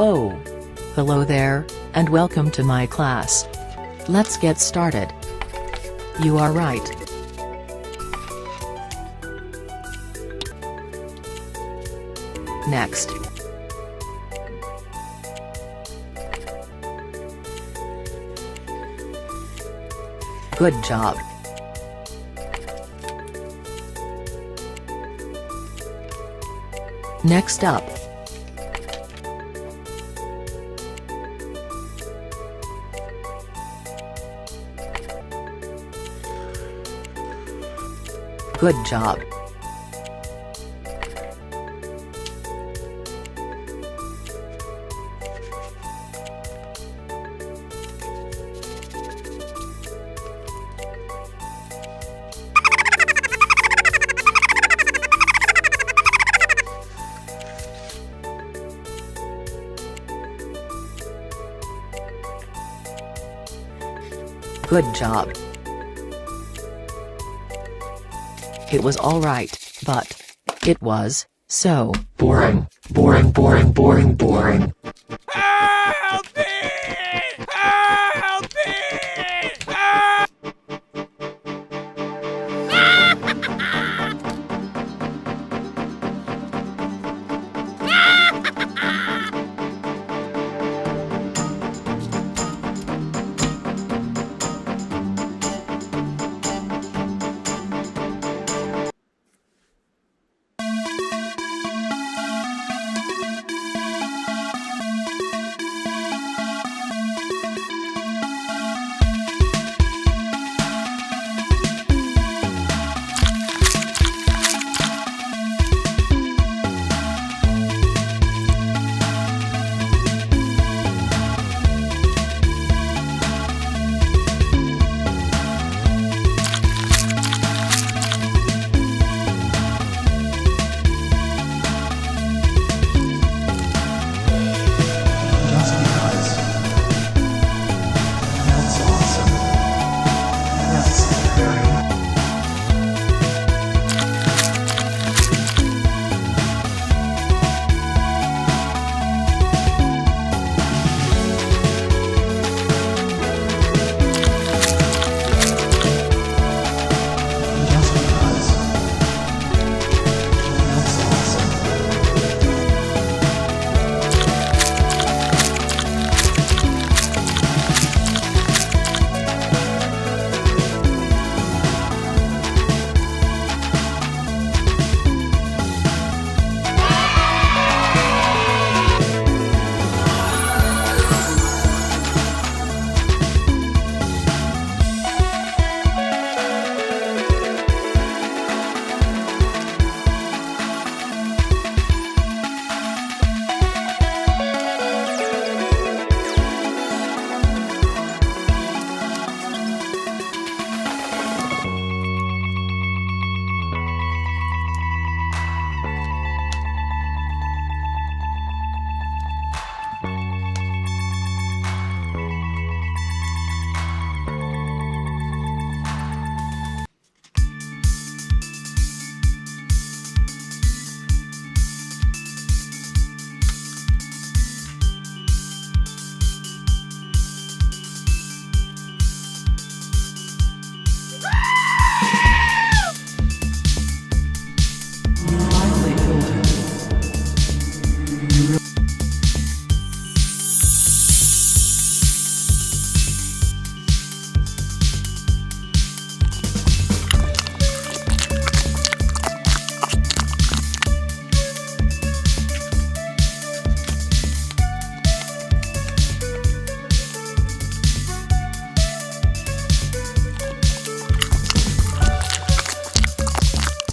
Oh. Hello there, and welcome to my class. Let's get started. You are right. Next. Good job. Next up. Good job. Good job. It was alright, but it was so boring, boring, boring, boring, boring. Help me! Help me! Help!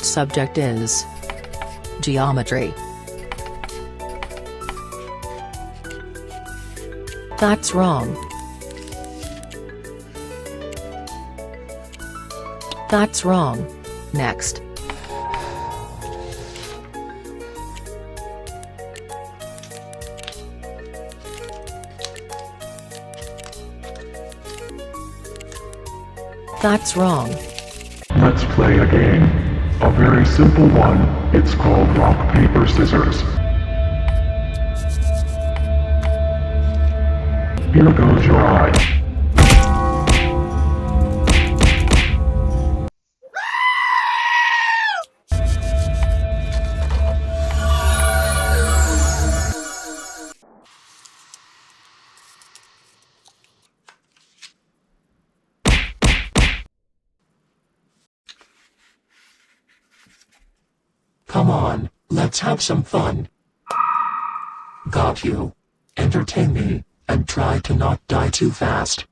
Subject is geometry. That's wrong. That's wrong. Next. That's wrong. Let's play a game. A very simple one. It's called rock, paper, scissors. Here goes your eye. Come on, let's have some fun. Got you. Entertain me, and try to not die too fast.